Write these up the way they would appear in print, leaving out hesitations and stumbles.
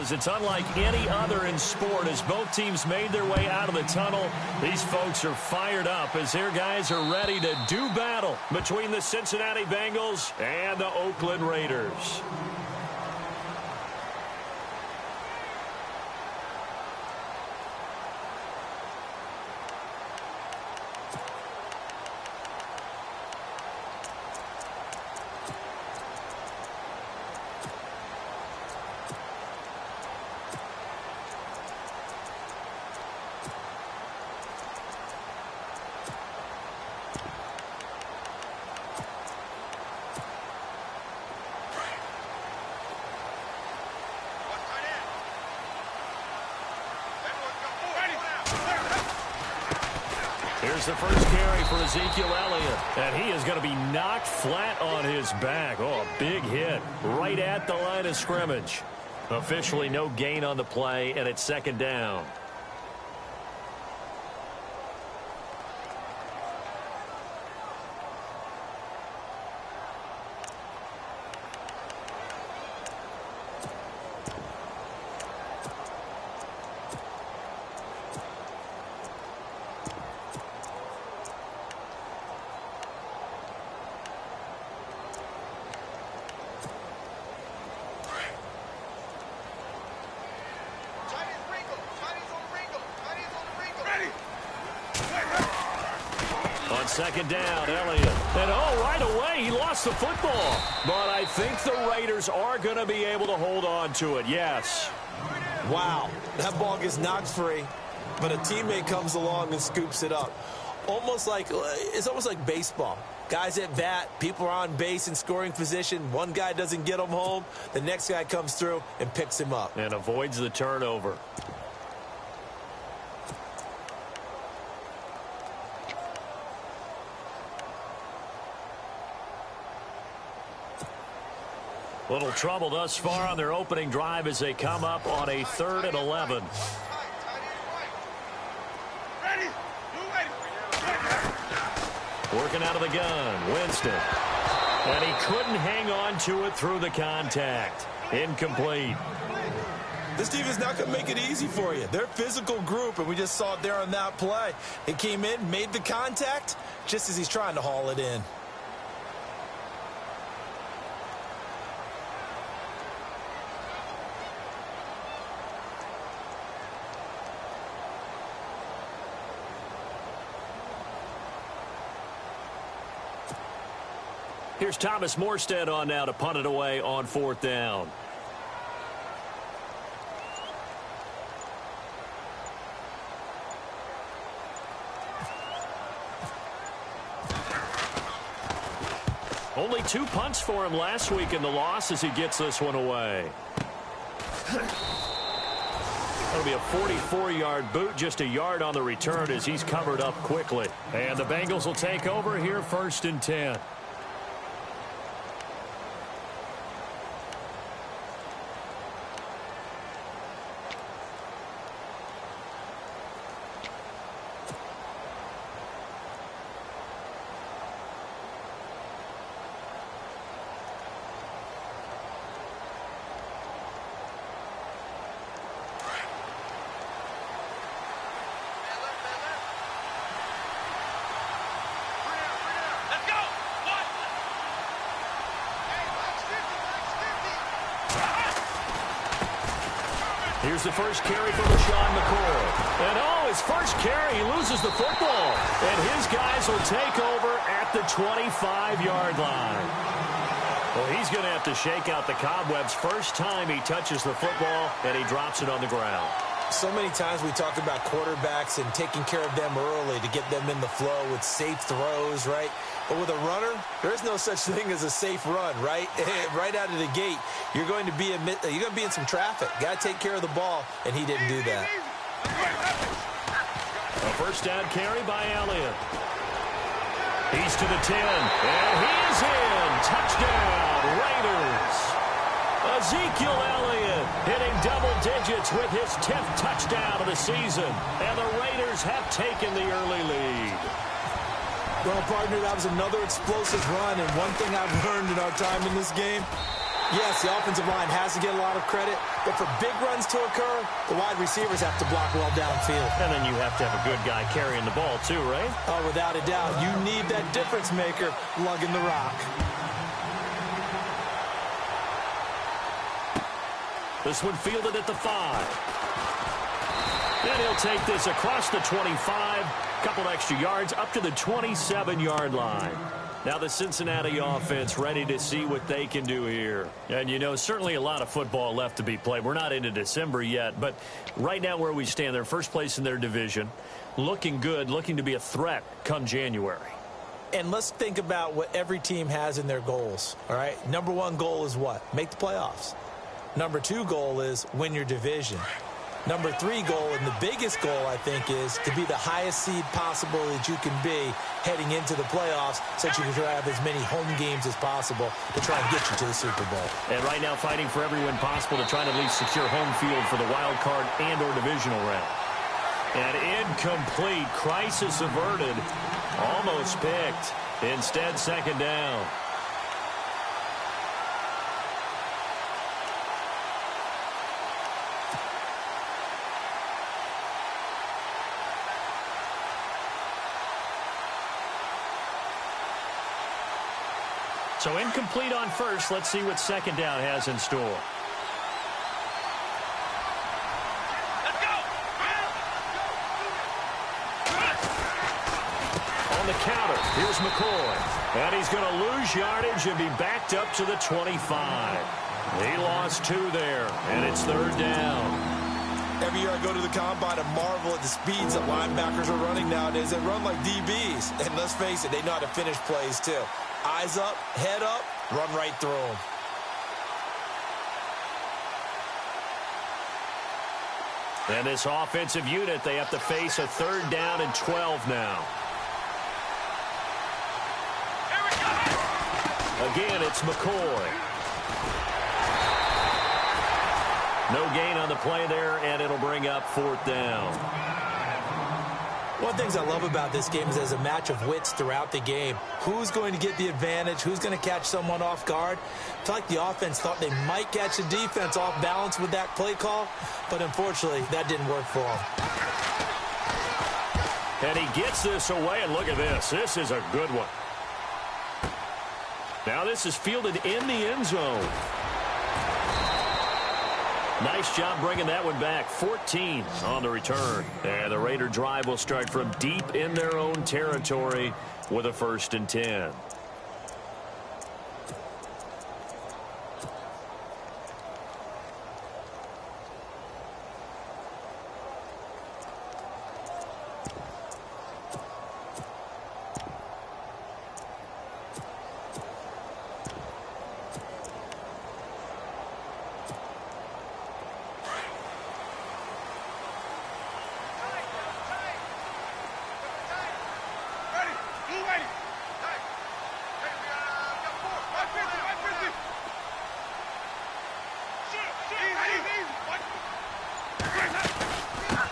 is. It's unlike any other in sport. As both teams made their way out of the tunnel, these folks are fired up as their guys are ready to do battle between the Cincinnati Bengals and the Oakland Raiders. Here's the first carry for Ezekiel Elliott, and he is going to be knocked flat on his back. Oh, a big hit right at the line of scrimmage. Officially no gain on the play, and it's second down. Second down, Elliott. And right away, he lost the football. But I think the Raiders are going to be able to hold on to it, yes. Wow, that ball gets knocked free, but a teammate comes along and scoops it up. It's almost like baseball. Guys at bat, people are on base in scoring position. One guy doesn't get him home. The next guy comes through and picks him up. And avoids the turnover. Little trouble thus far on their opening drive as they come up on a 3rd and 11. Working out of the gun, Winston. And he couldn't hang on to it through the contact. Incomplete. This team is not going to make it easy for you. They're a physical group, and we just saw it there on that play. It came in, made the contact, just as he's trying to haul it in. Here's Thomas Morstead on now to punt it away on 4th down. Only 2 punts for him last week in the loss as he gets this one away. That'll be a 44-yard boot, just a yard on the return as he's covered up quickly. And the Bengals will take over here 1st and 10. Here's the first carry for LaShawn McCoy. And his first carry, he loses the football. And his guys will take over at the 25-yard line. Well, he's going to have to shake out the cobwebs first time he touches the football, and he drops it on the ground. So many times we talk about quarterbacks and taking care of them early to get them in the flow with safe throws, right? But with a runner, there is no such thing as a safe run, right? Right out of the gate, you're going to be in some traffic. Got to take care of the ball, and he didn't do that. A first down carry by Elliott. He's to the 10, and he is in. Touchdown, Raiders. Ezekiel Elliott hitting double digits with his 10th touchdown of the season. And the Raiders have taken the early lead. Well, partner, that was another explosive run. And one thing I've learned in our time in this game, Yes, the offensive line has to get a lot of credit, but for big runs to occur, the wide receivers have to block well downfield. And then you have to have a good guy carrying the ball too, right? Oh, without a doubt. You need that difference maker lugging the rock. This one fielded at the 5. And he'll take this across the 25. Couple extra yards up to the 27-yard line. Now the Cincinnati offense ready to see what they can do here. And, you know, certainly a lot of football left to be played. We're not into December yet, but right now where we stand, they're first place in their division. Looking good, looking to be a threat come January. And let's think about what every team has in their goals, all right? Number 1 goal is what? Make the playoffs. Number 2 goal is win your division. Number 3 goal, and the biggest goal, I think, is to be the highest seed possible that you can be heading into the playoffs so that you can have as many home games as possible to try and get you to the Super Bowl. And right now fighting for every win possible to try to at least secure home field for the wild card and or divisional round. And incomplete. Crisis averted. Almost picked. Instead, second down. So incomplete on first. Let's see what second down has in store. Let's go. On the counter, here's McCoy. And he's going to lose yardage and be backed up to the 25. He lost 2 there, and it's third down. Every year I go to the combine and marvel at the speeds that linebackers are running nowadays. They run like DBs. And let's face it, they know how to finish plays too. Eyes up, head up, run right through them. And this offensive unit, they have to face a third down and 12 now. Again, it's McCoy. No gain on the play there, and it'll bring up fourth down. One of the things I love about this game is there's a match of wits throughout the game. Who's going to get the advantage? Who's going to catch someone off guard? I feel like the offense thought they might catch the defense off balance with that play call, but unfortunately, that didn't work for them. And he gets this away, and look at this. This is a good one. Now this is fielded in the end zone. Nice job bringing that one back. 14 on the return. And the Raider drive will start from deep in their own territory with a 1st and 10.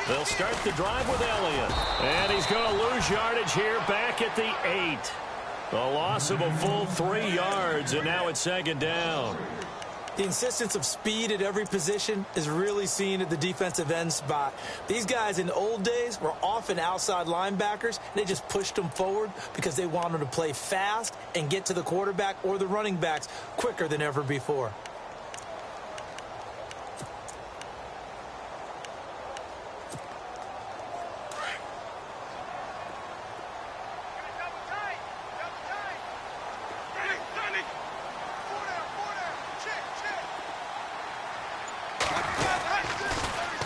They'll start the drive with Elliott. And he's going to lose yardage here back at the 8. A loss of a full 3 yards, and now it's second down. The insistence of speed at every position is really seen at the defensive end spot. These guys in the old days were often outside linebackers. They just pushed them forward because they wanted to play fast and get to the quarterback or the running backs quicker than ever before.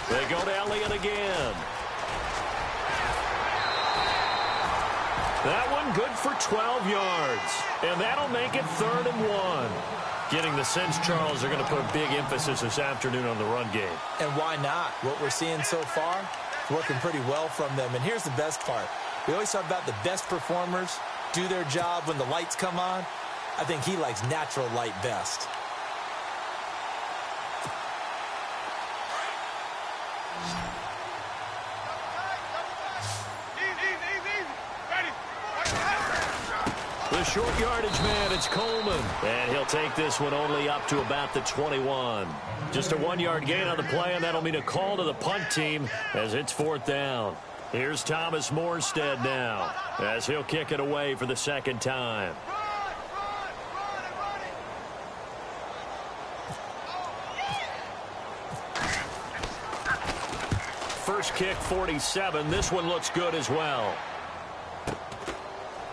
They go to Elliott again. That one good for 12 yards. And that'll make it 3rd and 1. Getting the sense, Charles, they're going to put a big emphasis this afternoon on the run game. And why not? What we're seeing so far, working pretty well from them. And here's the best part. We always talk about the best performers do their job when the lights come on. I think he likes natural light best. The short yardage man, it's Coleman. And he'll take this one only up to about the 21. Just a 1-yard gain on the play, and that'll mean a call to the punt team as it's 4th down. Here's Thomas Morstead now as he'll kick it away for the 2nd time. First kick, 47. This one looks good as well.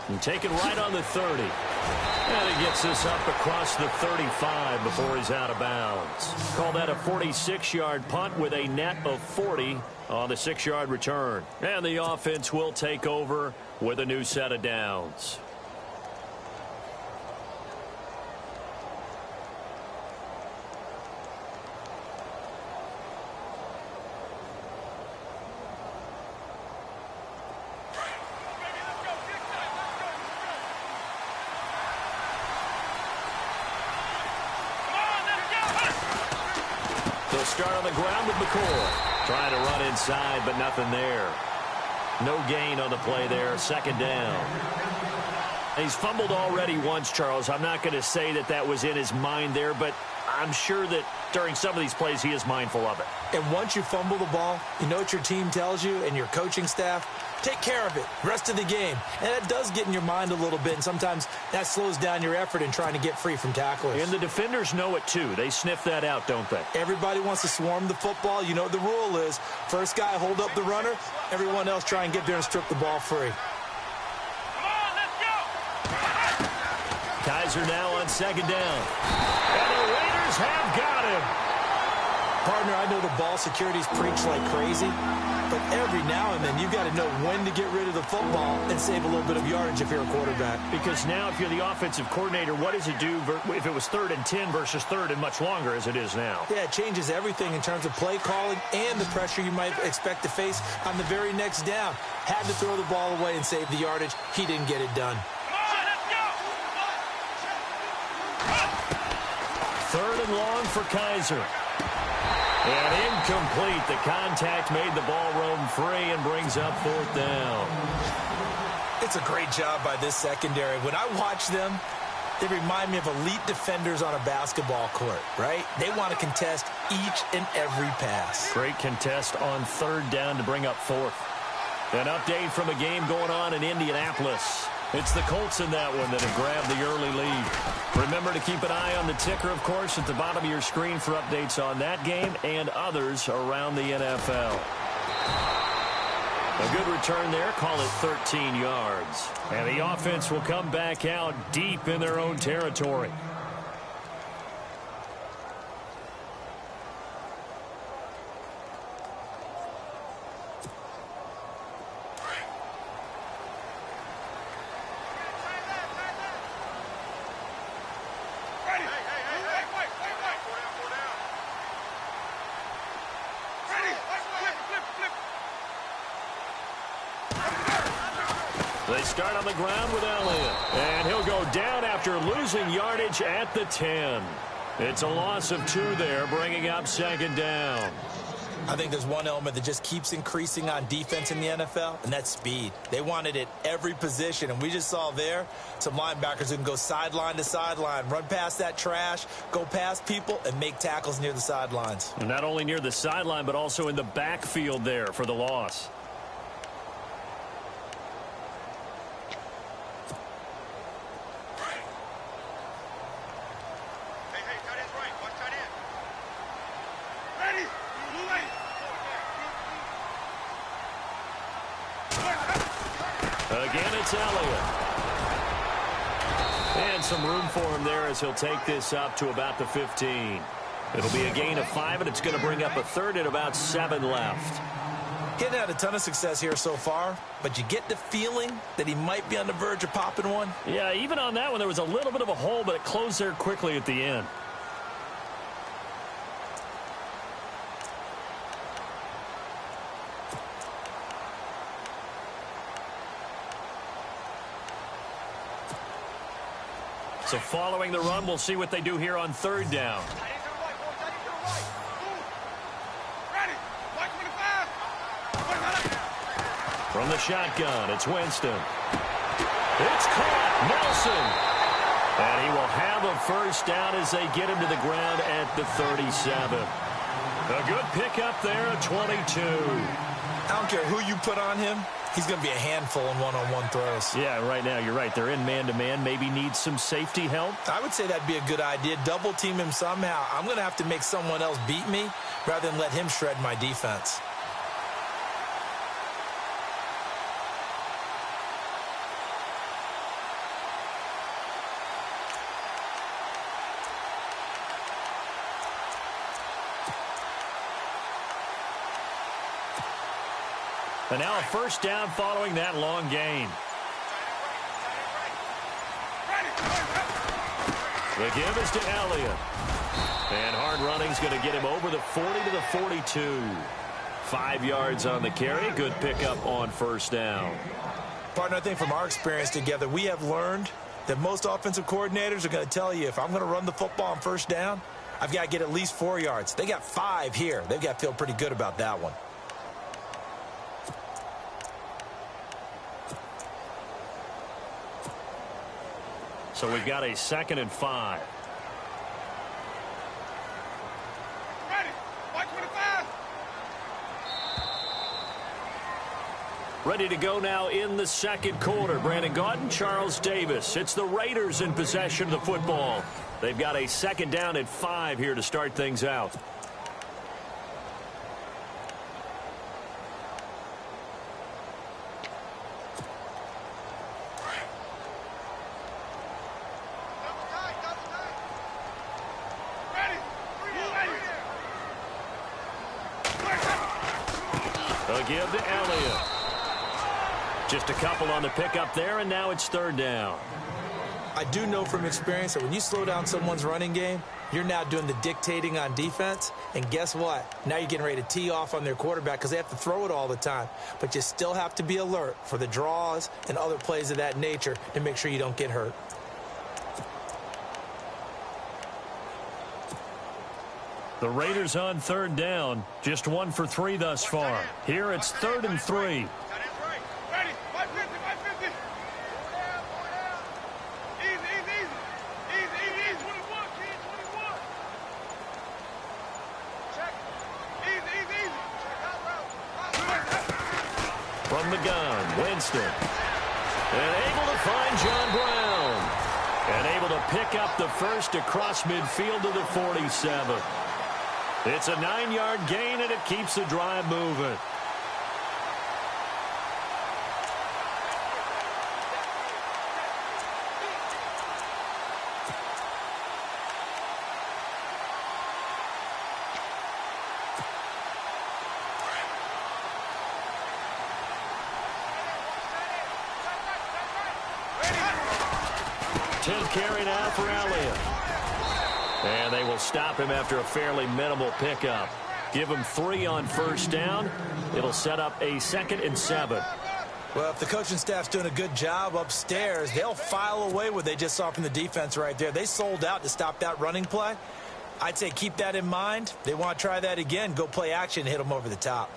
And taken right on the 30. And he gets this up across the 35 before he's out of bounds. Call that a 46-yard punt with a net of 40 on the 6-yard return. And the offense will take over with a new set of downs. They'll start on the ground with McCoy. Trying to run inside, but nothing there. No gain on the play there. 2nd down. He's fumbled already once, Charles. I'm not going to say that that was in his mind there, but I'm sure that during some of these plays he is mindful of it. And once you fumble the ball, you know what your team tells you and your coaching staff? Take care of it rest of the game. And that does get in your mind a little bit, and sometimes that slows down your effort in trying to get free from tacklers. And the defenders know it too. They sniff that out, don't they? Everybody wants to swarm the football. You know what the rule is. First guy hold up the runner. Everyone else try and get there and strip the ball free. Kaiser now on 2nd down. And the Raiders have got him. Partner, I know the ball security's preached like crazy, but every now and then you've got to know when to get rid of the football and save a little bit of yardage if you're a quarterback. Because now if you're the offensive coordinator, what does it do if it was 3rd and 10 versus 3rd and much longer as it is now? Yeah, it changes everything in terms of play calling and the pressure you might expect to face on the very next down. Had to throw the ball away and save the yardage. He didn't get it done. 3rd and long for Kaiser. And incomplete. The contact made the ball roam free and brings up 4th down. It's a great job by this secondary. When I watch them, they remind me of elite defenders on a basketball court, right? They want to contest each and every pass. Great contest on 3rd down to bring up 4th. An update from a game going on in Indianapolis. It's the Colts in that one that have grabbed the early lead. Remember to keep an eye on the ticker, of course, at the bottom of your screen for updates on that game and others around the NFL. A good return there. Call it 13 yards. And the offense will come back out deep in their own territory. They start on the ground with Elliott. And he'll go down after losing yardage at the 10. It's a loss of 2 there, bringing up 2nd down. I think there's one element that just keeps increasing on defense in the NFL, and that's speed. They want it at every position, and we just saw there some linebackers who can go sideline to sideline, run past that trash, go past people, and make tackles near the sidelines. And not only near the sideline, but also in the backfield there for the loss. Again, it's Elliott. And some room for him there as he'll take this up to about the 15. It'll be a gain of 5, and it's going to bring up a 3rd and about 7 left. He hasn't had a ton of success here so far, but you get the feeling that he might be on the verge of popping one. Yeah, even on that one, there was a little bit of a hole, but it closed there quickly at the end. So following the run, we'll see what they do here on 3rd down. From the shotgun, it's Winston. It's It's caught. Nelson. And he will have a first down as they get him to the ground at the 37. A good pickup there at 22. I don't care who you put on him. He's going to be a handful in one-on-one throws. Yeah, right now, you're right. They're in man-to-man. Maybe needs some safety help. I would say that'd be a good idea. Double team him somehow. I'm going to have to make someone else beat me rather than let him shred my defense. And now a first down following that long gain. The give is to Elliott. And hard running's going to get him over the 40 to the 42. 5 yards on the carry. Good pickup on first down. Partner, I think from our experience together, we have learned that most offensive coordinators are going to tell you, if I'm going to run the football on first down, I've got to get at least 4 yards. They got 5 here. They've got to feel pretty good about that one. So we've got a 2nd and 5. Ready. 125. Ready to go now in the second quarter. Brandon Gaudin, Charles Davis. It's the Raiders in possession of the football. They've got a 2nd down and 5 here to start things out. A give to Elliott. Just a couple on the pickup there, and now it's 3rd down. I do know from experience that when you slow down someone's running game, you're now doing the dictating on defense. And guess what? Now you're getting ready to tee off on their quarterback because they have to throw it all the time. But you still have to be alert for the draws and other plays of that nature to make sure you don't get hurt. The Raiders on 3rd down. Just 1 for 3 thus far. Here it's 3rd and 3. Ready. 150. 150. Easy. 21, kid. 21. Check. Easy. Check out, bro. From the gun, Winston. And able to find John Brown. And able to pick up the first across midfield to the 47. It's a 9-yard gain, and it keeps the drive moving. Carry now for Elliott. And they will stop him after a fairly minimal pickup. Give him 3 on first down. It'll set up a 2nd and 7. Well, if the coaching staff's doing a good job upstairs, they'll file away what they just saw from the defense right there. They sold out to stop that running play. I'd say keep that in mind. They want to try that again. Go play action, hit them over the top.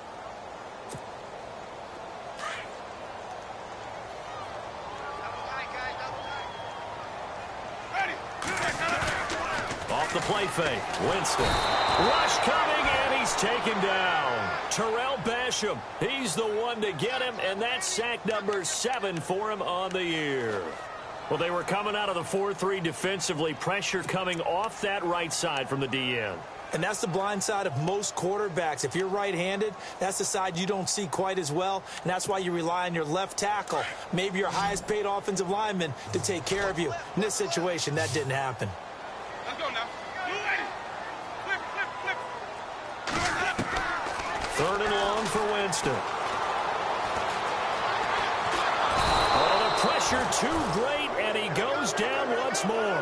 Off the play fake. Winston. Rush coming, and he's taken down. Terrell Basham. He's the one to get him, and that's sack number 7 for him on the year. Well, they were coming out of the 4-3 defensively. Pressure coming off that right side from the DN. And that's the blind side of most quarterbacks. If you're right-handed, that's the side you don't see quite as well, and that's why you rely on your left tackle, maybe your highest-paid offensive lineman, to take care of you. In this situation, that didn't happen. Let's go now. You ready? Flip. 3rd and long for Winston. Oh, the pressure too great, and he goes down once more.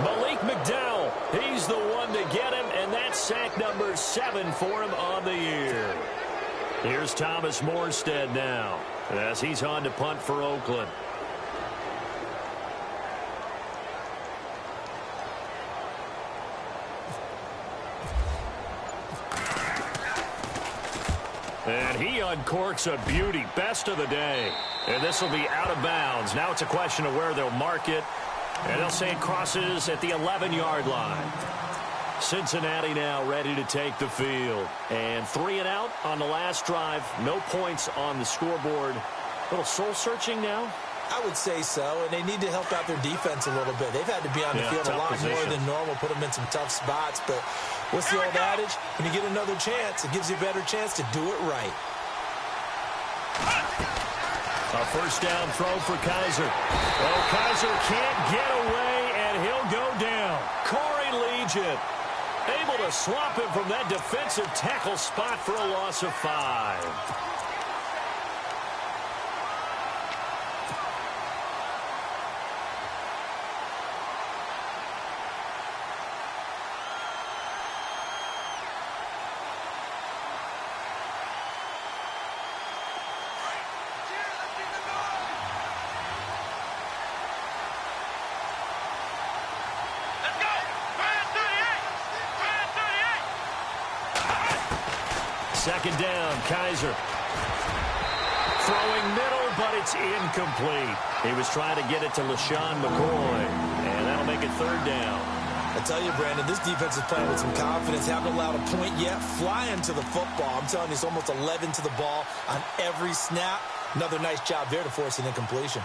Malik McDowell, he's the one to get him, and that's sack number 7 for him on the year. Here's Thomas Morstead now, as he's on to punt for Oakland. And he uncorks a beauty. Best of the day. And this will be out of bounds. Now it's a question of where they'll mark it. And they'll say it crosses at the 11-yard line. Cincinnati now ready to take the field. And 3 and out on the last drive. No points on the scoreboard. A little soul-searching now. I would say so, and they need to help out their defense a little bit. They've had to be on the field a lot more than normal, put them in some tough spots. But what's the old adage? When you get another chance, it gives you a better chance to do it right. A first down throw for Kaiser. Oh, Kaiser can't get away, and he'll go down. Corey Legion able to swap him from that defensive tackle spot for a loss of 5. Second down, Kaiser. Throwing middle, but it's incomplete. He was trying to get it to LaShawn McCoy, and that'll make it third down. I tell you, Brandon, this defense is playing with some confidence. Haven't allowed a point yet. Flying to the football. I'm telling you, it's almost 11 to the ball on every snap. Another nice job there to force an incompletion.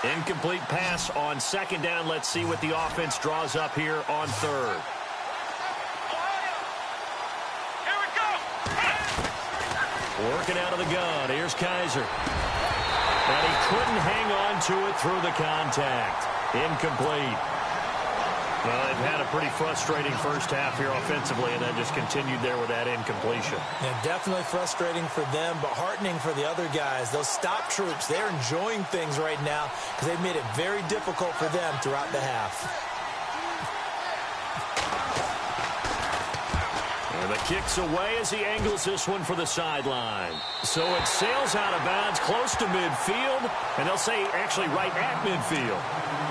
Incomplete pass on second down. Let's see what the offense draws up here on third. Here we go. Working out of the gun. Here's Kaiser. And he couldn't hang on to it through the contact. Incomplete. Well, they've had a pretty frustrating first half here offensively, and then just continued there with that incompletion. Yeah, definitely frustrating for them, but heartening for the other guys. Those stop troops, they're enjoying things right now because they've made it very difficult for them throughout the half. And the kick's away as he angles this one for the sideline. So it sails out of bounds close to midfield, and they'll say actually right at midfield.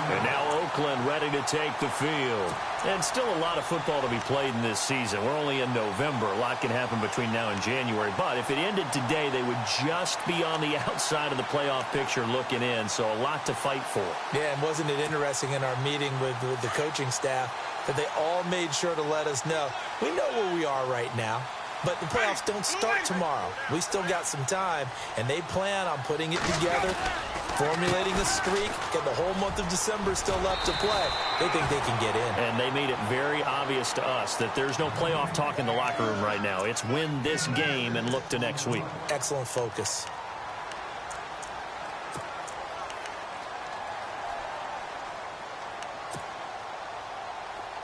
And now Oakland ready to take the field. And still a lot of football to be played in this season. We're only in November. A lot can happen between now and January. But if it ended today, they would just be on the outside of the playoff picture looking in. So a lot to fight for. Yeah, and wasn't it interesting in our meeting with the coaching staff that they all made sure to let us know, we know where we are right now, but the playoffs don't start tomorrow. We still got some time, and they plan on putting it together, formulating a streak, get the whole month of December still left to play. They think they can get in. And they made it very obvious to us that there's no playoff talk in the locker room right now. It's win this game and look to next week. Excellent focus.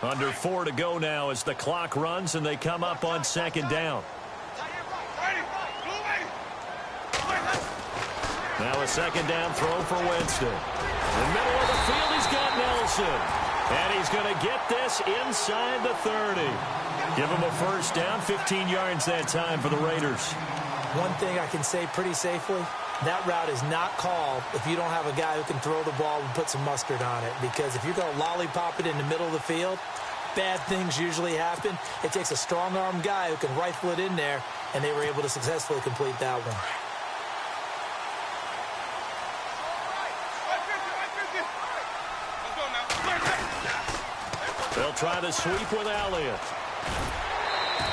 Under 4 to go now as the clock runs and they come up on second down. Now a second down throw for Winston. In the middle of the field, he's got Nelson. And he's going to get this inside the 30. Give him a first down, 15 yards that time for the Raiders. One thing I can say pretty safely, that route is not called if you don't have a guy who can throw the ball and put some mustard on it. Because if you're going to lollipop it in the middle of the field, bad things usually happen. It takes a strong-armed guy who can rifle it in there, and they were able to successfully complete that one. They'll try the sweep with Elliott.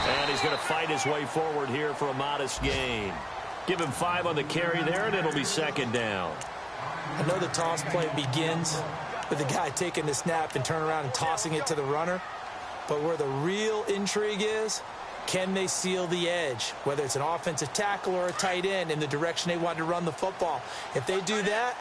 And he's going to fight his way forward here for a modest gain. Give him 5 on the carry there, and it'll be second down. I know the toss play begins with the guy taking the snap and turn around and tossing it to the runner. But where the real intrigue is, can they seal the edge? Whether it's an offensive tackle or a tight end in the direction they want to run the football. If they do that,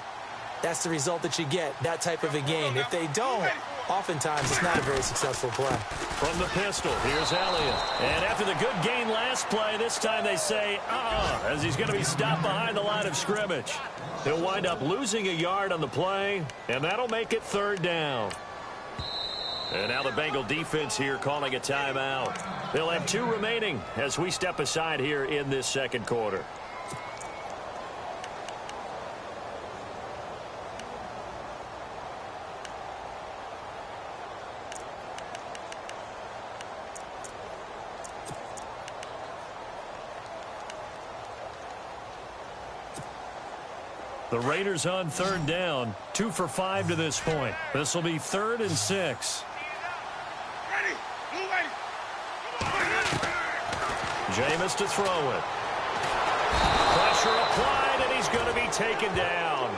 that's the result that you get, that type of a gain. If they don't, oftentimes it's not a very successful play. From the pistol, here's Elliott. And after the good gain last play, this time they say, as he's going to be stopped behind the line of scrimmage. He'll wind up losing a yard on the play, and that'll make it third down. And now the Bengal defense here calling a timeout. They'll have 2 remaining as we step aside here in this second quarter. The Raiders on third down, 2 for 5 to this point. This will be 3rd and 6. Jameis to throw it. Pressure applied, and he's going to be taken down.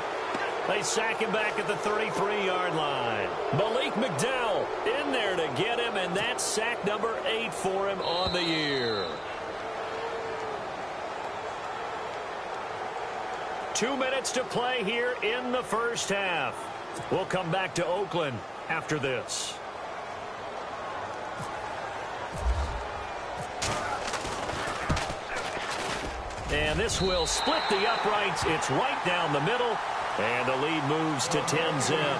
They sack him back at the 33-yard line. Malik McDowell in there to get him, and that's sack number 8 for him on the year. 2 minutes to play here in the first half. We'll come back to Oakland after this. And this will split the uprights. It's right down the middle. And the lead moves to 10-zip.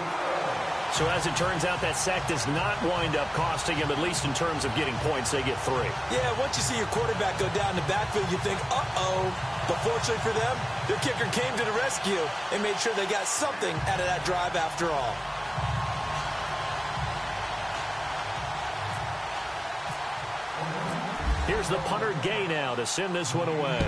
So as it turns out, that sack does not wind up costing him, at least in terms of getting points. They get 3. Yeah, once you see your quarterback go down the backfield, you think, uh-oh. But fortunately for them, their kicker came to the rescue and made sure they got something out of that drive after all. Here's the punter Gay now to send this one away.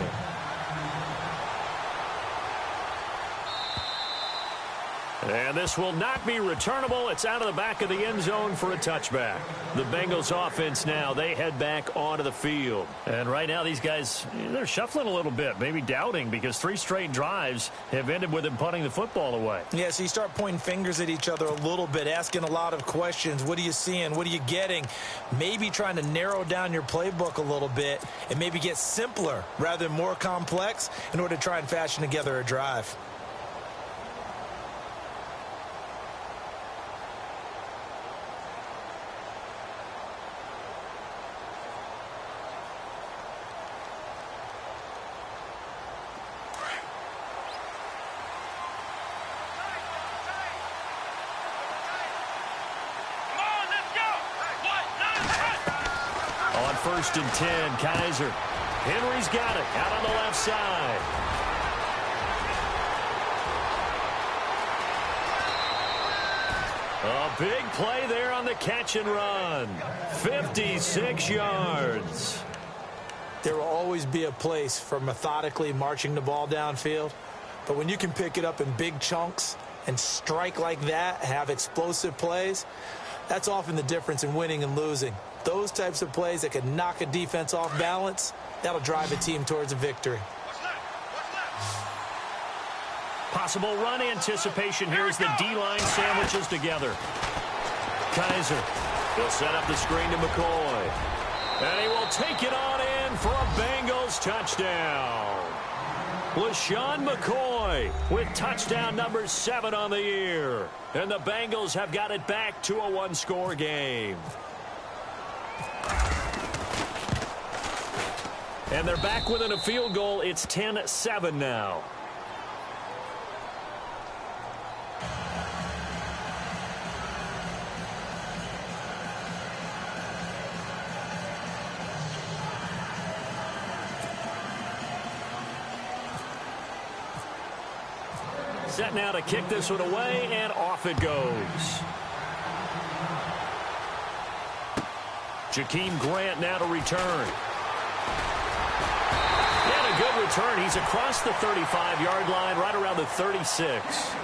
And this will not be returnable. It's out of the back of the end zone for a touchback. The Bengals offense now, they head back onto the field. And right now these guys, they're shuffling a little bit, maybe doubting, because 3 straight drives have ended with them punting the football away. Yeah, so you start pointing fingers at each other a little bit, asking a lot of questions. What are you seeing? What are you getting? Maybe trying to narrow down your playbook a little bit and maybe get simpler rather than more complex in order to try and fashion together a drive. First and 10, Kaiser. Henry's got it out on the left side. A big play there on the catch and run. 56 yards. There will always be a place for methodically marching the ball downfield. But when you can pick it up in big chunks and strike like that, have explosive plays, that's often the difference in winning and losing. Those types of plays that can knock a defense off balance, that'll drive a team towards a victory. Possible run anticipation here as the D-line sandwiches together. Kaiser, he'll set up the screen to McCoy. And he will take it on in for a Bengals touchdown. LaShawn McCoy with touchdown number 7 on the year. And the Bengals have got it back to a 1-score game. And they're back within a field goal. It's 10-7 now. Set now to kick this one away, and off it goes. Jakeem Grant now to return. And a good return. He's across the 35-yard line, right around the 36.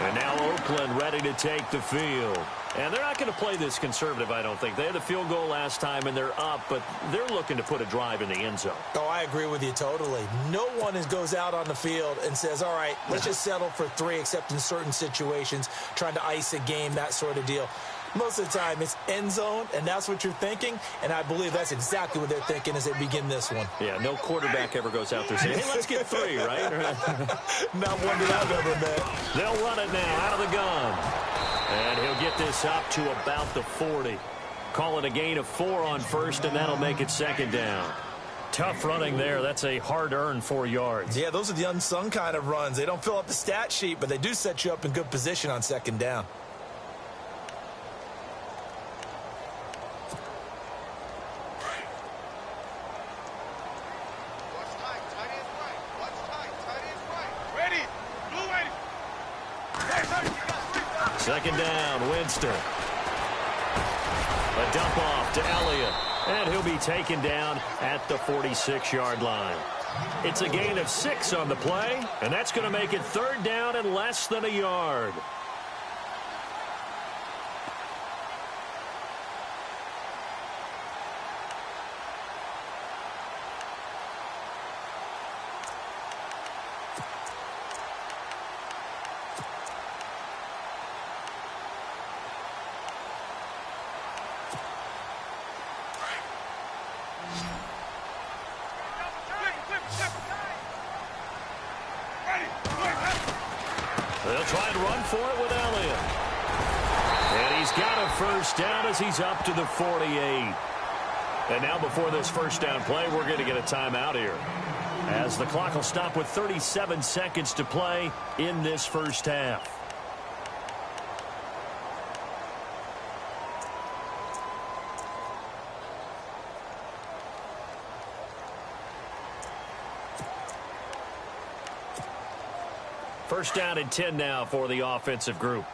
And now Oakland ready to take the field. And they're not going to play this conservative, I don't think. They had a field goal last time, and they're up, but they're looking to put a drive in the end zone. Oh, I agree with you totally. No one goes out on the field and says, all right, let's just settle for 3, except in certain situations, trying to ice a game, that sort of deal. Most of the time, it's end zone, and that's what you're thinking, and I believe that's exactly what they're thinking as they begin this one. Yeah, no quarterback ever goes out there saying, hey, let's get 3, right? Not one that I've ever met. They'll run it now out of the gun. And he'll get this up to about the 40. Call it a gain of 4 on first, and that'll make it 2nd down. Tough running there. That's a hard-earned 4 yards. Yeah, those are the unsung kind of runs. They don't fill up the stat sheet, but they do set you up in good position on 2nd down. Second down, Winston. A dump off to Elliott. And he'll be taken down at the 46-yard line. It's a gain of 6 on the play, and that's going to make it 3rd down and less than a yard. They'll try and run for it with Elliott. And he's got a 1st down as he's up to the 48. And now before this 1st down play, we're going to get a timeout here, as the clock will stop with 37 seconds to play in this 1st half. First down and 10 now for the offensive group.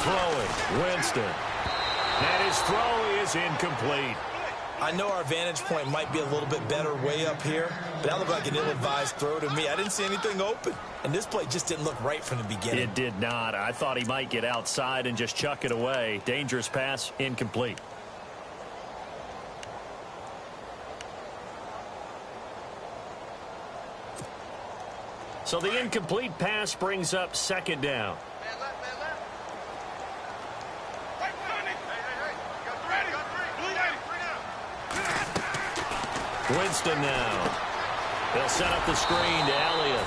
Throwing, Winston. And his throw is incomplete. I know our vantage point might be a little bit better way up here, but that looked like an ill-advised throw to me. I didn't see anything open, and this play just didn't look right from the beginning. It did not. I thought he might get outside and just chuck it away. Dangerous pass, incomplete. So the incomplete pass brings up 2nd down. Winston now. They'll set up the screen to Elliott.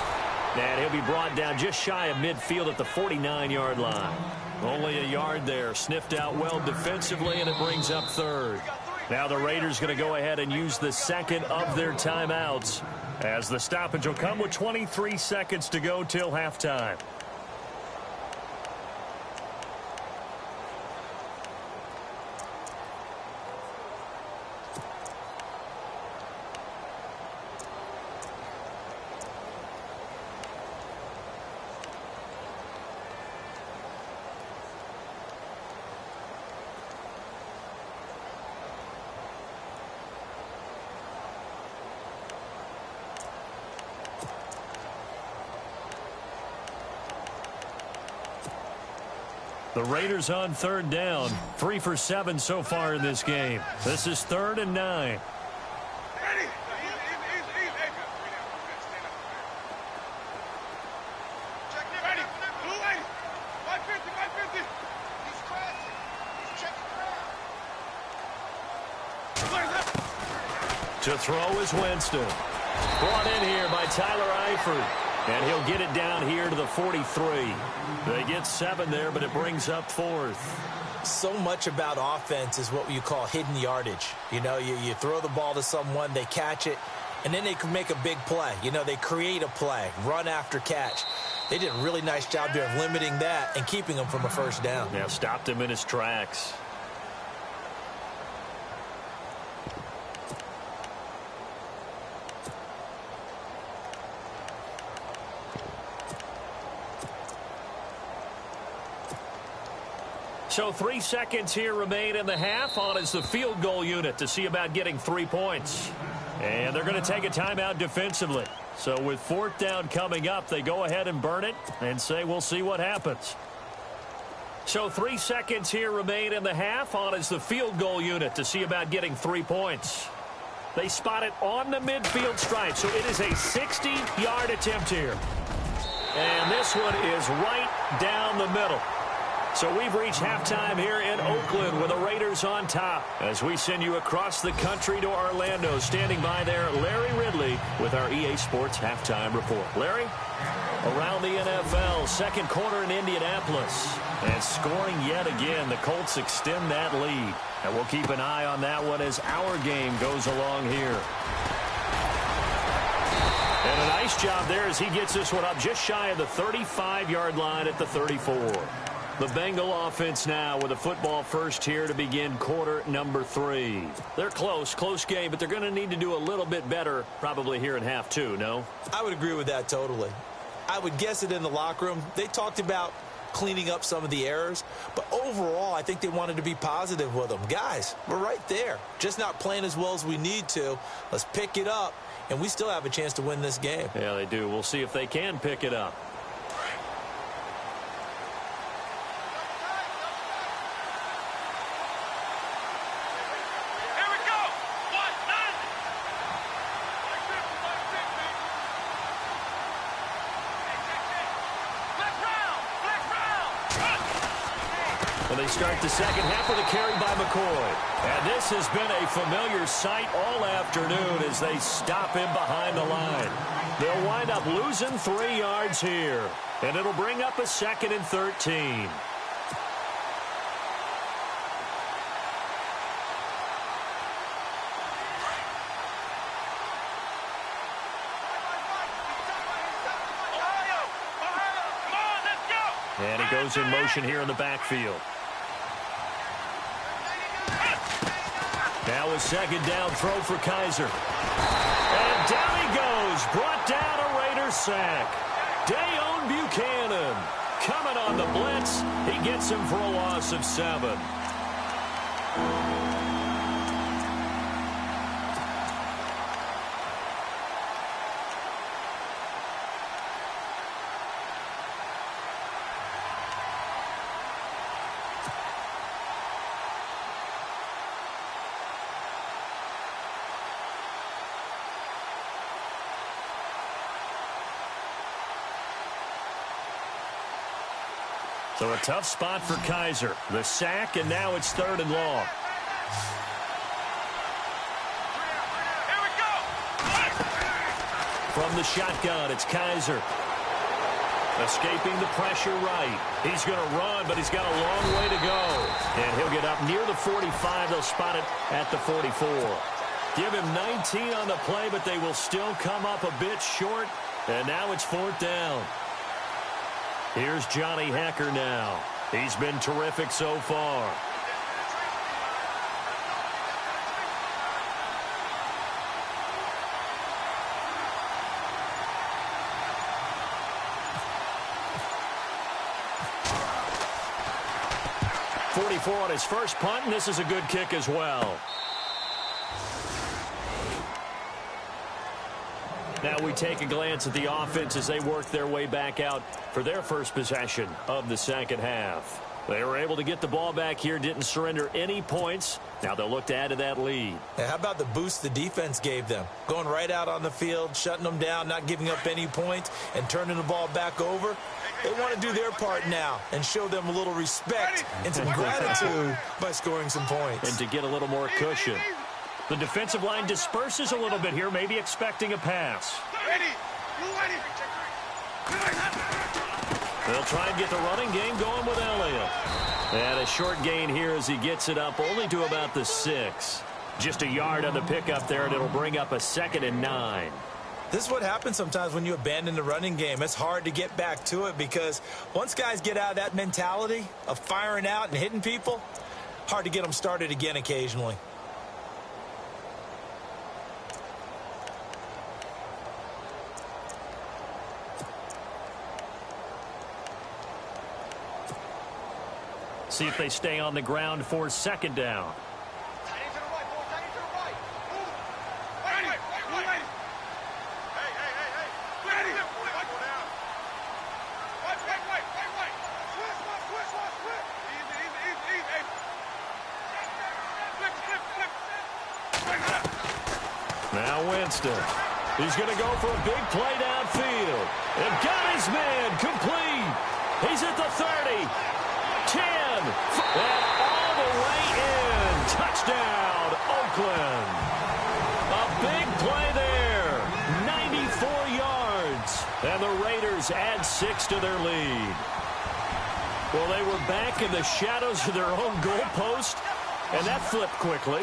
And he'll be brought down just shy of midfield at the 49-yard line. Only a yard there. Sniffed out well defensively, and it brings up 3rd. Now the Raiders going to go ahead and use the 2nd of their timeouts, as the stoppage will come with 23 seconds to go till halftime. The Raiders on 3rd down. 3 for 7 so far in this game. This is 3rd and 9. To throw is Winston. Brought in here by Tyler Eifert. And he'll get it down here to the 43. They get 7 there, but it brings up 4th. So much about offense is what you call hidden yardage. You know, you throw the ball to someone, they catch it, and then they can make a big play. You know, they create a play, run after catch. They did a really nice job there of limiting that and keeping him from a 1st down. Yeah, stopped him in his tracks. So 3 seconds here remain in the half. On is the field goal unit to see about getting 3 points. And they're going to take a timeout defensively. So with 4th down coming up, they go ahead and burn it and say we'll see what happens. So 3 seconds here remain in the half. On is the field goal unit to see about getting 3 points. They spot it on the midfield stripe. So it is a 60-yard attempt here. And this one is right down the middle. So we've reached halftime here in Oakland with the Raiders on top. As we send you across the country to Orlando, standing by there, Larry Ridley with our EA Sports Halftime Report. Larry? Around the NFL, 2nd quarter in Indianapolis. And scoring yet again, the Colts extend that lead. And we'll keep an eye on that one as our game goes along here. And a nice job there as he gets this one up just shy of the 35-yard line at the 34. The Bengal offense now with a football first here to begin quarter number 3. They're close game, but they're going to need to do a little bit better probably here in half 2, no? I would agree with that totally. I would guess it in the locker room. They talked about cleaning up some of the errors. But overall, I think they wanted to be positive with them. Guys, we're right there. Just not playing as well as we need to. Let's pick it up, and we still have a chance to win this game. Yeah, they do. We'll see if they can pick it up. They start the second half with a carry by McCoy. And this has been a familiar sight all afternoon as they stop him behind the line. They'll wind up losing 3 yards here. And it'll bring up a 2nd and 13. And he goes in motion here in the backfield. Now a 2nd down throw for Kaiser. And down he goes. Brought down a Raider sack. Dayon Buchanan coming on the blitz. He gets him for a loss of 7. So a tough spot for Kaiser. The sack, and now it's 3rd and long. Here we go. From the shotgun, it's Kaiser. Escaping the pressure right. He's going to run, but he's got a long way to go. And he'll get up near the 45. They'll spot it at the 44. Give him 19 on the play, but they will still come up a bit short. And now it's 4th down. Here's Johnny Hekker now. He's been terrific so far. .44 on his first punt, and this is a good kick as well. Now we take a glance at the offense as they work their way back out for their first possession of the second half. They were able to get the ball back here, didn't surrender any points. Now they'll look to add to that lead. How about the boost the defense gave them? Going right out on the field, shutting them down, not giving up any points, and turning the ball back over. They want to do their part now and show them a little respect and some gratitude by scoring some points. And to get a little more cushion. The defensive line disperses a little bit here, maybe expecting a pass. They'll try and get the running game going with Elliott. And a short gain here as he gets it up only to about the 6. Just a yard on the pickup there, and it'll bring up a 2nd and 9. This is what happens sometimes when you abandon the running game. It's hard to get back to it because once guys get out of that mentality of firing out and hitting people, hard to get them started again occasionally. See if they stay on the ground for 2nd down. Now Winston. He's going to go for a big play downfield. And got his man complete. He's at the 30. 10. And all the way in. Touchdown, Oakland. A big play there. 94 yards. And the Raiders add 6 to their lead. Well, they were back in the shadows of their own goalpost, and that flipped quickly.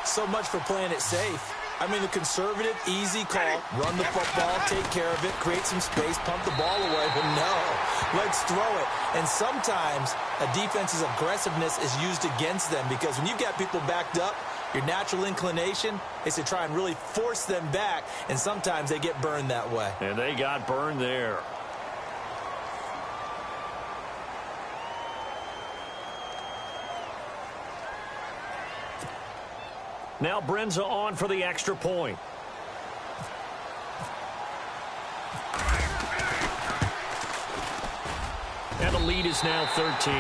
So much for playing it safe. I mean, the conservative, easy call, run the football, take care of it, create some space, pump the ball away. But no, let's throw it. And sometimes a defense's aggressiveness is used against them because when you've got people backed up, your natural inclination is to try and really force them back, and sometimes they get burned that way. And they got burned there. Now Brenza on for the extra point. And the lead is now 13.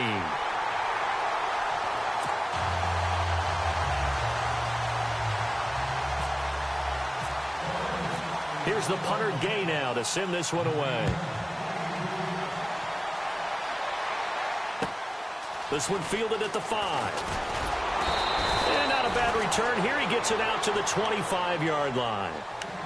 Here's the punter Gay now to send this one away. This one fielded at the 5. And not a bad return here. He gets it out to the 25-yard line.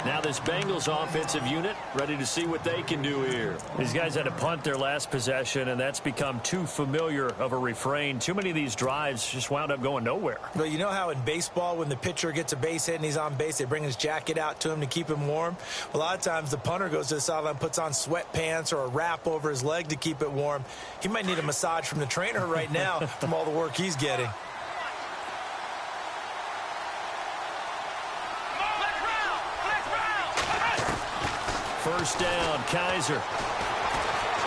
Now this Bengals offensive unit ready to see what they can do here. These guys had to punt their last possession, and that's become too familiar of a refrain. Too many of these drives just wound up going nowhere. But you know how in baseball when the pitcher gets a base hit and he's on base, they bring his jacket out to him to keep him warm? A lot of times the punter goes to the sideline, puts on sweatpants or a wrap over his leg to keep it warm. He might need a massage from the trainer right now from all the work he's getting. First down, Kaiser.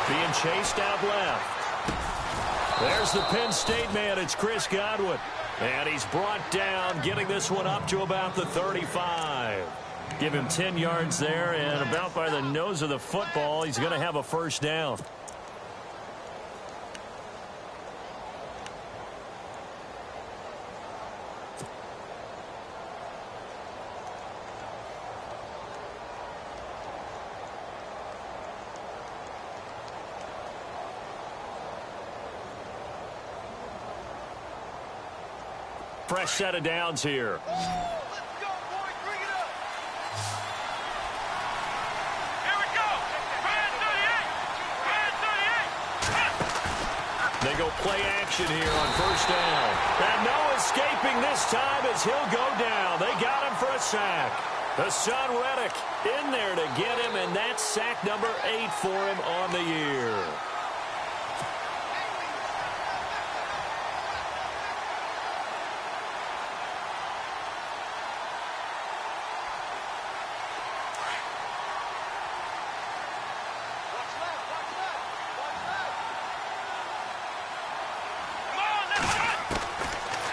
Being chased out left. There's the Penn State man. It's Chris Godwin. And he's brought down, getting this one up to about the 35. Give him 10 yards there, and about by the nose of the football, he's going to have a first down. Fresh set of downs here. Let's go, boys. Bring it up. Here we go. Brand 38. They go play action here on first down. And no escaping this time as he'll go down. They got him for a sack. Hassan Reddick in there to get him, and that's sack number 8 for him on the year.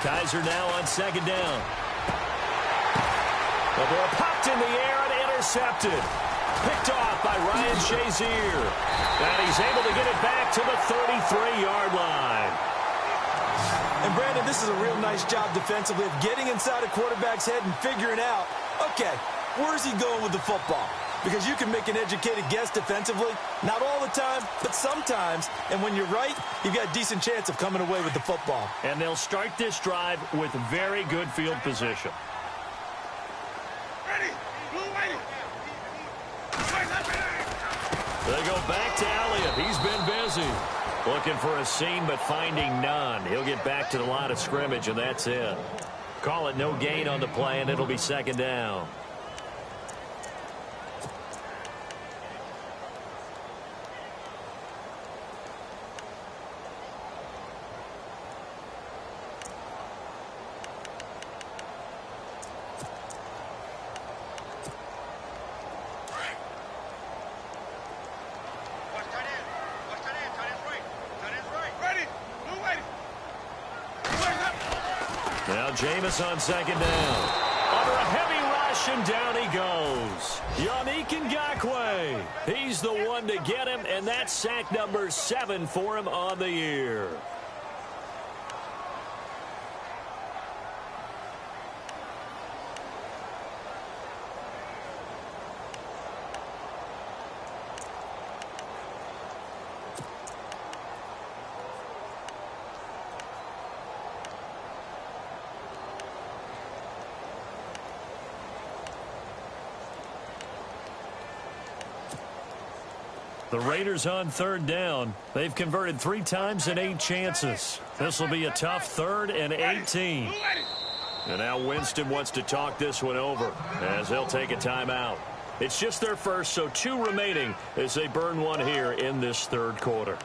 Kaiser now on second down. The ball popped in the air and intercepted. Picked off by Ryan Shazier. And he's able to get it back to the 33-yard line. And, Brandon, this is a real nice job defensively of getting inside a quarterback's head and figuring out, okay, where's he going with the football? Because you can make an educated guess defensively. Not all the time, but sometimes. And when you're right, you've got a decent chance of coming away with the football. And they'll start this drive with very good field position. Ready. Blue waiting. They go back to Elliott. He's been busy. Looking for a seam, but finding none. He'll get back to the line of scrimmage, and that's it. Call it no gain on the play, and it'll be second down. Now Jameis on second down. Under a heavy rush, and down he goes. Yannick Ngakoue. He's the one to get him, and that's sack number 7 for him on the year. The Raiders on third down. They've converted 3 times in 8 chances. This will be a tough 3rd and 18. And now Winston wants to talk this one over as they'll take a timeout. It's just their first, so 2 remaining as they burn one here in this 3rd quarter.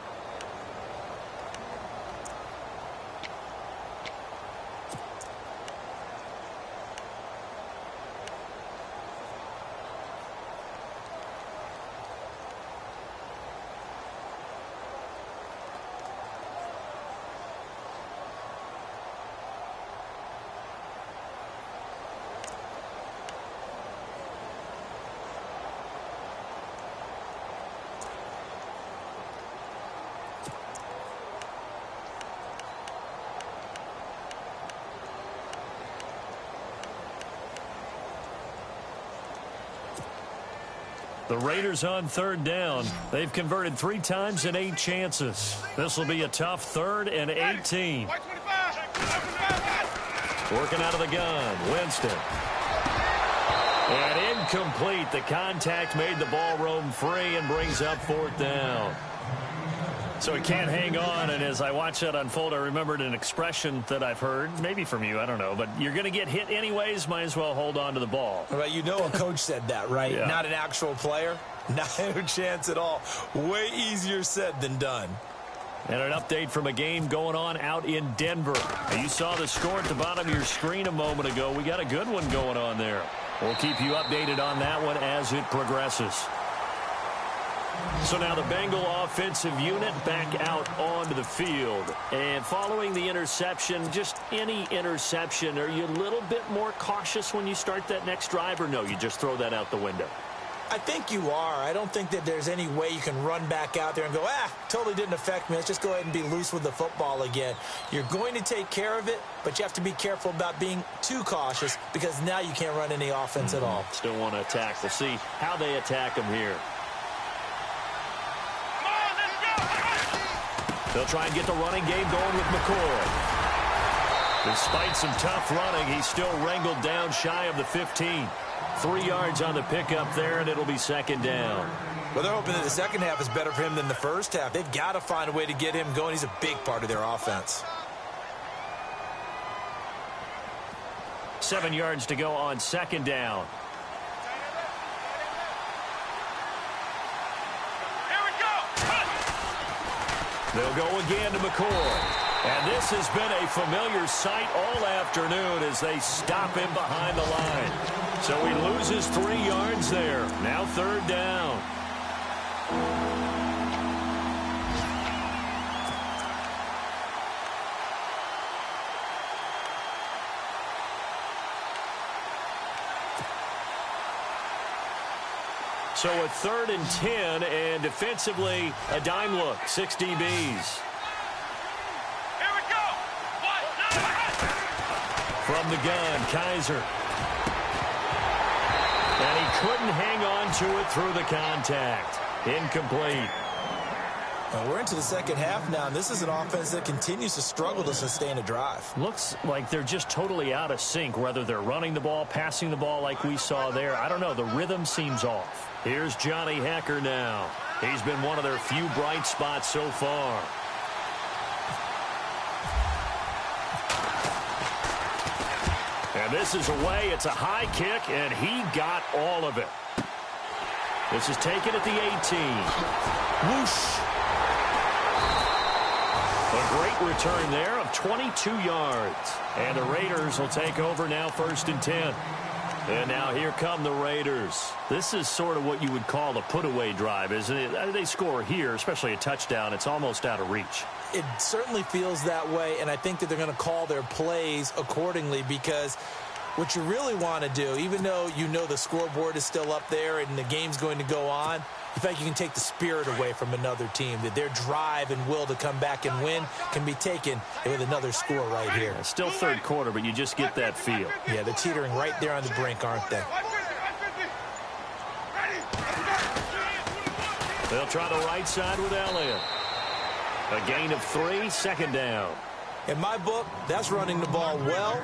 The Raiders on third down. They've converted 3 times in 8 chances. This will be a tough 3rd and 18. Working out of the gun, Winston. And incomplete. The contact made the ball roam free and brings up 4th down. So he can't hang on, and as I watch that unfold, I remembered an expression that I've heard, maybe from you, I don't know, but you're going to get hit anyways, might as well hold on to the ball. Well, you know a coach said that, right? Yeah. Not an actual player. Not a chance at all. Way easier said than done. And an update from a game going on out in Denver. You saw the score at the bottom of your screen a moment ago. We got a good one going on there. We'll keep you updated on that one as it progresses. So now the Bengal offensive unit back out onto the field. And following the interception, just any interception, are you a little bit more cautious when you start that next drive, or no, you just throw that out the window? I think you are. I don't think that there's any way you can run back out there and go, totally didn't affect me. Let's just go ahead and be loose with the football again. You're going to take care of it, but you have to be careful about being too cautious because now you can't run any offense at all. Still want to attack. We'll see how they attack them here. They'll try and get the running game going with McCoy. Despite some tough running, he's still wrangled down shy of the 15. 3 yards on the pickup there, and it'll be 2nd down. Well, they're hoping that the second half is better for him than the first half. They've got to find a way to get him going. He's a big part of their offense. 7 yards to go on 2nd down. They'll go again to McCoy. And this has been a familiar sight all afternoon as they stop him behind the line. So he loses 3 yards there. Now 3rd down. So a 3rd and 10, and defensively, a dime look, 6 DBs. Here we go. From the gun, Kaiser. And he couldn't hang on to it through the contact. Incomplete. We're into the second half now, and this is an offense that continues to struggle to sustain a drive. Looks like they're just totally out of sync, whether they're running the ball, passing the ball like we saw there. I don't know. The rhythm seems off. Here's Johnny Hecker now. He's been one of their few bright spots so far. And this is away. It's a high kick, and he got all of it. This is taken at the 18. Whoosh. A great return there of 22 yards. And the Raiders will take over now 1st and 10. And now here come the Raiders. This is sort of what you would call a put-away drive, isn't it? They score here, especially a touchdown. It's almost out of reach. It certainly feels that way, and I think that they're going to call their plays accordingly because what you really want to do, even though you know the scoreboard is still up there and the game's going to go on, in fact, you can take the spirit away from another team, that their drive and will to come back and win can be taken with another score right here. It's still 3rd quarter, but you just get that feel. Yeah, they're teetering right there on the brink, aren't they? They'll try the right side with Elliott. A gain of 3, 2nd down. In my book, that's running the ball well,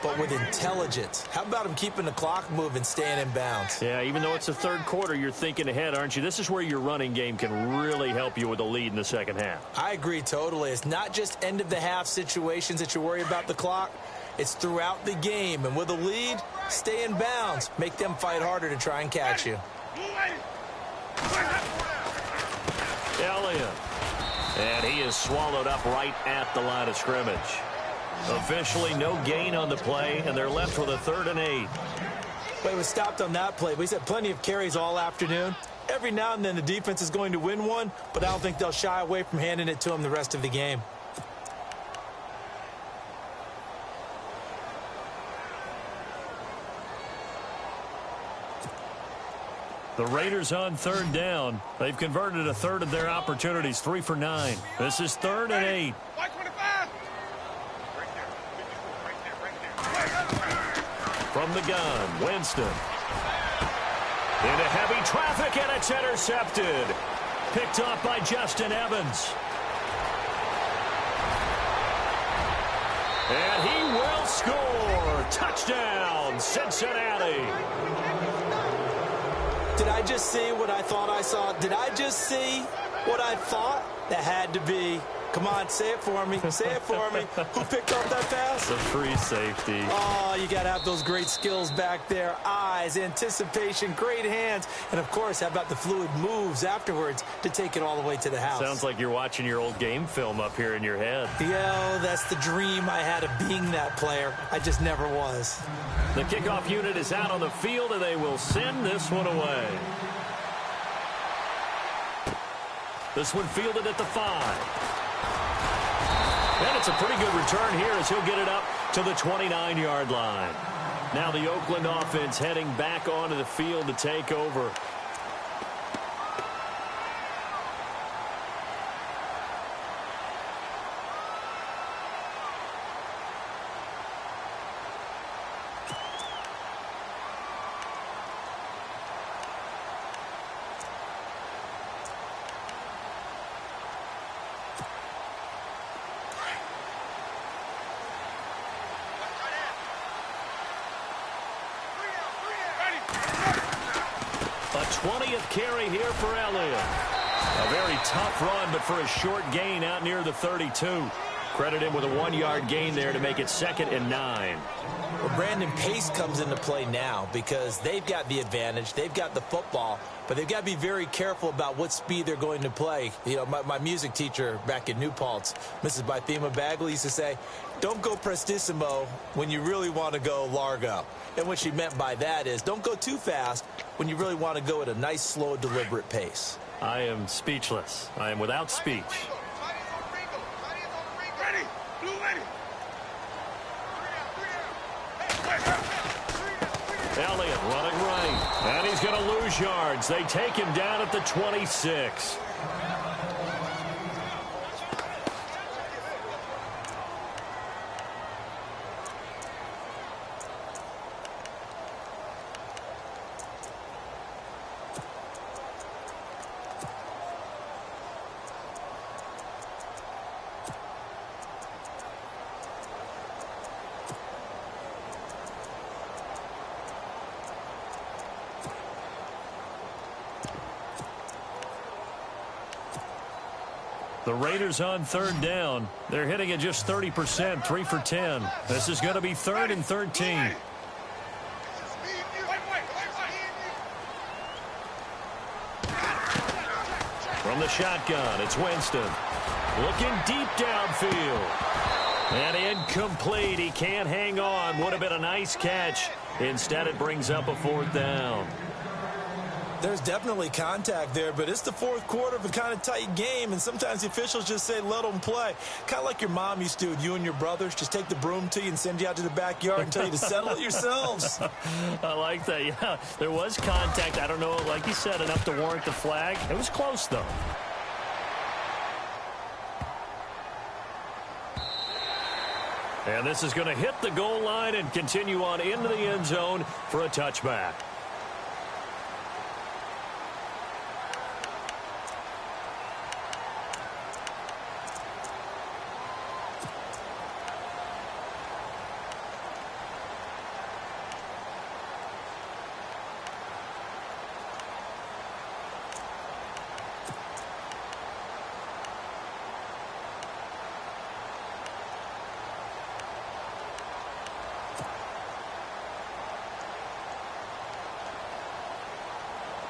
but with intelligence. How about him keeping the clock moving, staying in bounds? Yeah, even though it's the 3rd quarter, you're thinking ahead, aren't you? This is where your running game can really help you with a lead in the second half. I agree totally. It's not just end-of-the-half situations that you worry about the clock. It's throughout the game. And with a lead, stay in bounds. Make them fight harder to try and catch you. Elliott. And he is swallowed up right at the line of scrimmage. Officially no gain on the play, and they're left with a 3rd and 8. Well, he was stopped on that play, but he's had plenty of carries all afternoon. Every now and then the defense is going to win one, but I don't think they'll shy away from handing it to him the rest of the game. The Raiders on 3rd down. They've converted a 1/3 of their opportunities, 3 for 9. This is 3rd and 8. From the gun, Winston. Into heavy traffic, and it's intercepted. Picked off by Justin Evans. And he will score. Touchdown, Cincinnati. Did I just see what I thought I saw? Did I just see what I thought? That had to be. Come on, say it for me. Say it for me. Who picked up that pass? The free safety. Oh, you got to have those great skills back there. Eyes, anticipation, great hands. And, of course, how about the fluid moves afterwards to take it all the way to the house? Sounds like you're watching your old game film up here in your head. Yeah, that's the dream I had of being that player. I just never was. The kickoff unit is out on the field, and they will send this one away. This one fielded at the 5. And it's a pretty good return here as he'll get it up to the 29-yard line. Now the Oakland offense heading back onto the field to take over. A 20th carry here for Elliott. A very tough run, but for a short gain out near the 32. Credit him with a 1-yard gain there to make it 2nd and 9. Well, Brandon, pace comes into play now because they've got the advantage. They've got the football, but they've got to be very careful about what speed they're going to play. You know, my music teacher back in New Paltz, Mrs. Bythema Bagley, used to say, don't go prestissimo when you really want to go largo. And what she meant by that is don't go too fast when you really want to go at a nice, slow, deliberate pace. I am speechless. I am without speech. Ready. Blue ready. Elliott running right. And he's going to lose yards. They take him down at the 26. The Raiders on 3rd down. They're hitting at just 30%, 3 for 10. This is going to be 3rd and 13. From the shotgun, it's Winston. Looking deep downfield. And incomplete. He can't hang on. Would have been a nice catch. Instead, it brings up a 4th down. There's definitely contact there, but it's the 4th quarter of a kind of tight game, and sometimes the officials just say, let them play. Kind of like your mom used to with you and your brothers. Just take the broom to you and send you out to the backyard and tell you to settle it yourselves. I like that, yeah. There was contact. I don't know, like you said, enough to warrant the flag. It was close, though. And this is going to hit the goal line and continue on into the end zone for a touchback.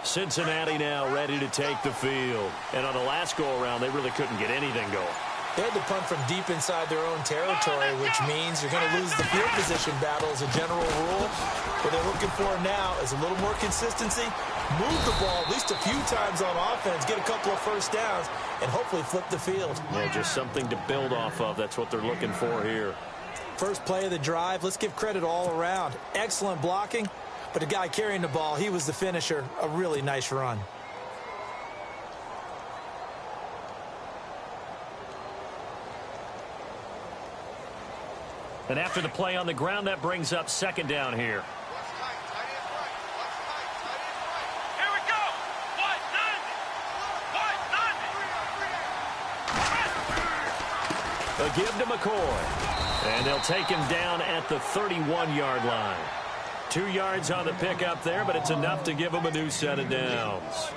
Cincinnati now ready to take the field. And on the last go-around, they really couldn't get anything going. They had to punt from deep inside their own territory, which means you're going to lose the field position battle as a general rule. What they're looking for now is a little more consistency, move the ball at least a few times on offense, get a couple of first downs, and hopefully flip the field. Yeah, just something to build off of. That's what they're looking for here. First play of the drive, let's give credit all around. Excellent blocking. But the guy carrying the ball, he was the finisher. A really nice run. And after the play on the ground, that brings up 2nd down here. A give to McCoy. And they'll take him down at the 31-yard line. 2 yards on the pickup there, but it's enough to give him a new set of downs.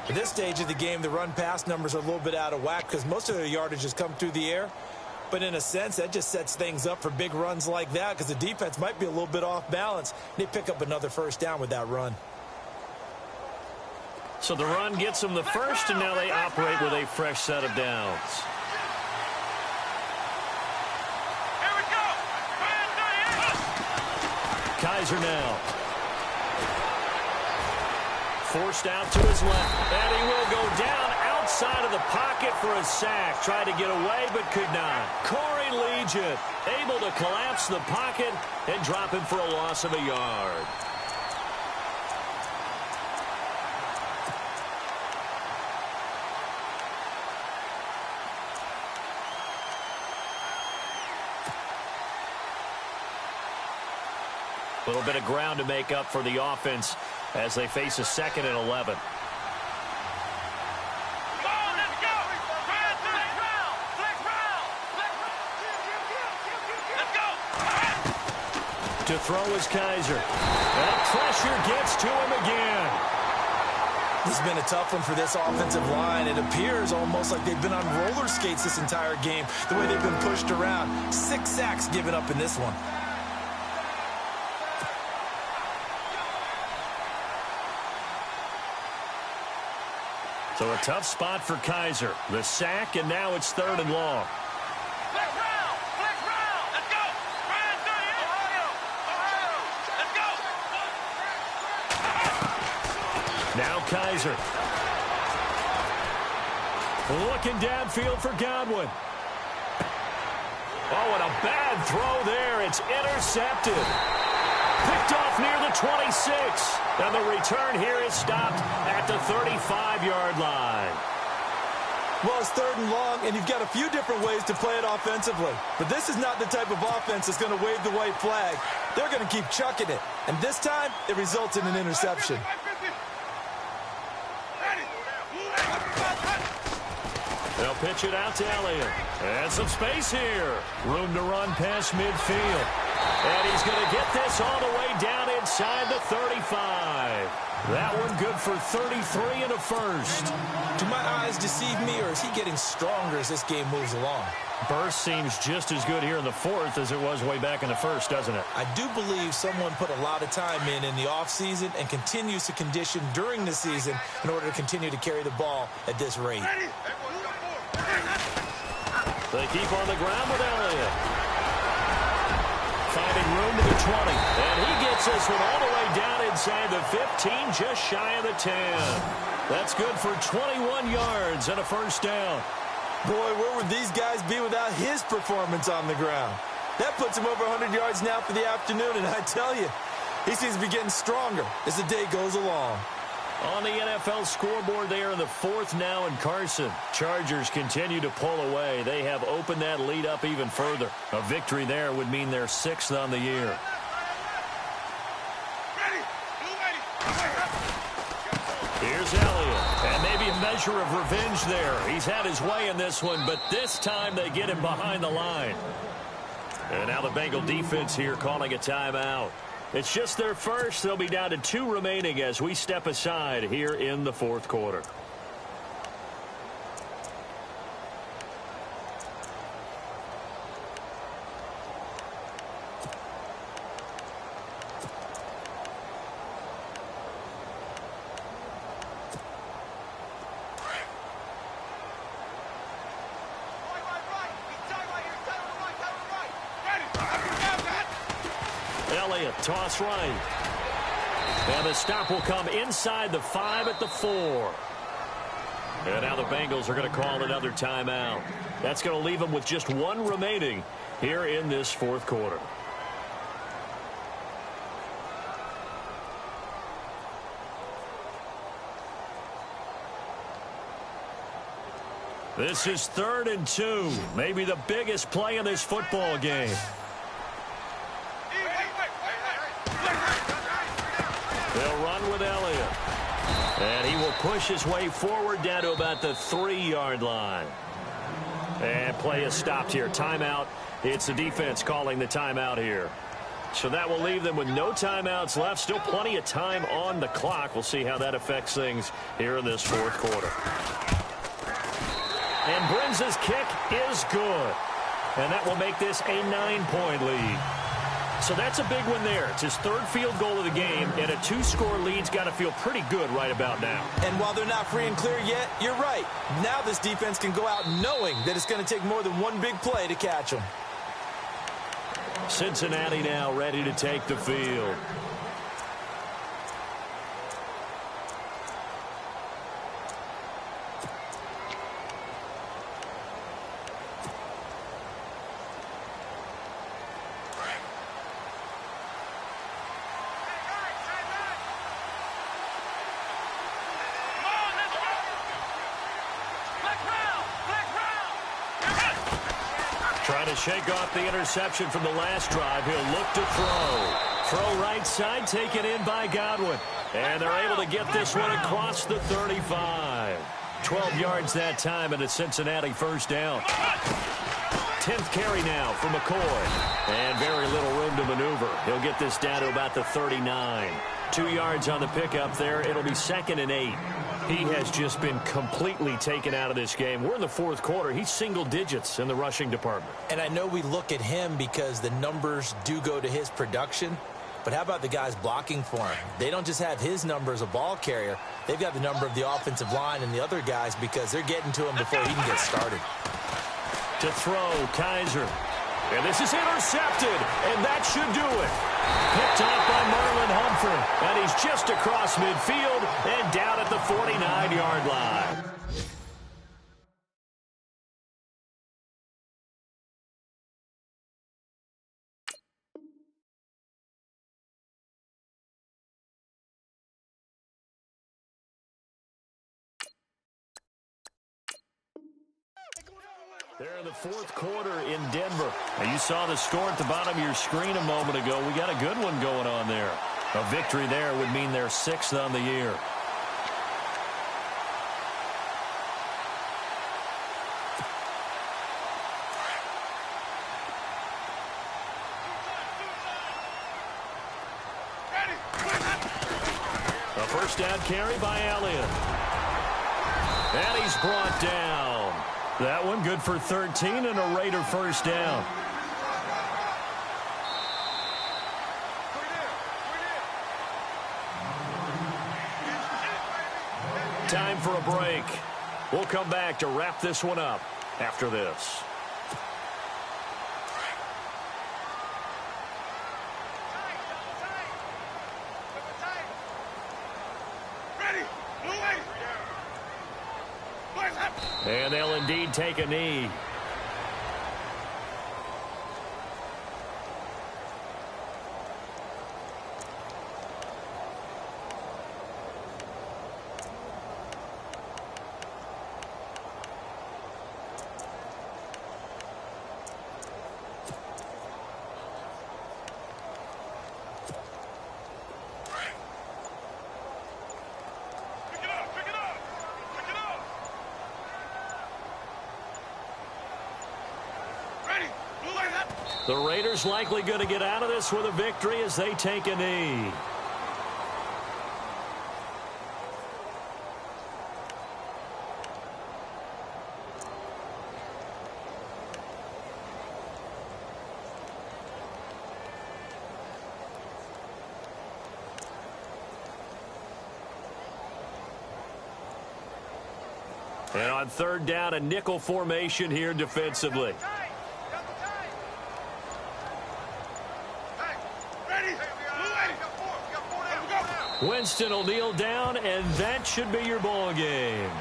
At this stage of the game, the run-pass numbers are a little bit out of whack because most of their yardage has come through the air. But in a sense, that just sets things up for big runs like that because the defense might be a little bit off balance. They pick up another first down with that run. So the run gets them the first, and now they operate with a fresh set of downs. Here we go. Kaiser now. Forced out to his left, and he will go down outside of the pocket for a sack. Tried to get away, but could not. Corey Legion able to collapse the pocket and drop him for a loss of a yard. A little bit of ground to make up for the offense as they face a 2nd and 11. To throw is Kaiser. And pressure gets to him again. This has been a tough one for this offensive line. It appears almost like they've been on roller skates this entire game, the way they've been pushed around. 6 sacks given up in this one. So a tough spot for Kaiser. The sack, and now it's 3rd and long. Let's round. Let's go. Ohio. Let's go. Now Kaiser. Looking downfield for Godwin. Oh, and a bad throw there. It's intercepted. Picked off near the 26. And the return here is stopped at the 35-yard line. Well, it's 3rd and long, and you've got a few different ways to play it offensively. But this is not the type of offense that's going to wave the white flag. They're going to keep chucking it. And this time, it results in an interception. They'll pitch it out to Elliott. And some space here. Room to run past midfield. And he's going to get this all the way down inside the 35. That one good for 33 and a first. Do my eyes deceive me, or is he getting stronger as this game moves along? Burst seems just as good here in the 4th as it was way back in the 1st, doesn't it? I do believe someone put a lot of time in the offseason and continues to condition during the season in order to continue to carry the ball at this rate. They keep on the ground with Elliott. Finding room to the 20. And he gets this one all the way down inside the 15, just shy of the 10. That's good for 21 yards and a first down. Boy, where would these guys be without his performance on the ground? That puts him over 100 yards now for the afternoon, and I tell you, he seems to be getting stronger as the day goes along. On the NFL scoreboard, they are in the 4th now in Carson. Chargers continue to pull away. They have opened that lead up even further. A victory there would mean they're 6th on the year. Here's Elliott, and maybe a measure of revenge there. He's had his way in this one, but this time they get him behind the line. And now the Bengal defense here calling a timeout. It's just their first. They'll be down to 2 remaining as we step aside here in the 4th quarter. Elliott, toss right. And the stop will come inside the 5 at the 4. And now the Bengals are going to call another timeout. That's going to leave them with just 1 remaining here in this 4th quarter. This is 3rd and 2. Maybe the biggest play in this football game. They'll run with Elliott. And he will push his way forward down to about the 3-yard line. And play is stopped here. Timeout. It's the defense calling the timeout here. So that will leave them with no timeouts left. Still plenty of time on the clock. We'll see how that affects things here in this fourth quarter. And Brinz's kick is good. And that will make this a 9-point lead. So that's a big one there. It's his third field goal of the game, and a 2-score lead's got to feel pretty good right about now. And while they're not free and clear yet, you're right. Now this defense can go out knowing that it's going to take more than one big play to catch them. Cincinnati now ready to take the field. Trying to shake off the interception from the last drive. He'll look to throw. Throw right side, taken in by Godwin. And they're able to get this one across the 35. 12 yards that time, and a Cincinnati first down. 10th carry now for McCoy. And very little room to maneuver. He'll get this down to about the 39. 2 yards on the pickup there. It'll be 2nd and 8. He has just been completely taken out of this game. We're in the fourth quarter. He's single digits in the rushing department. And I know we look at him because the numbers do go to his production. But how about the guys blocking for him? They don't just have his number as a ball carrier. They've got the number of the offensive line and the other guys because they're getting to him before he can get started. To throw, Kaiser. And this is intercepted, and that should do it. Picked off by Marlon Humphrey, and he's just across midfield and down at the 49-yard line. They're in the fourth quarter in Denver. Now you saw the score at the bottom of your screen a moment ago. We got a good one going on there. A victory there would mean they're 6th on the year. A first down carry by Elliott. And he's brought down. That one good for 13 and a Raider first down. Time for a break. We'll come back to wrap this one up after this. And they'll indeed take a knee. The Raiders likely going to get out of this with a victory as they take a knee. And on third down, a nickel formation here defensively. Winston will kneel down, and that should be your ball game.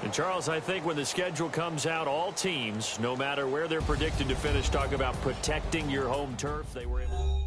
And, Charles, I think when the schedule comes out, all teams, no matter where they're predicted to finish, talk about protecting your home turf. They were able to...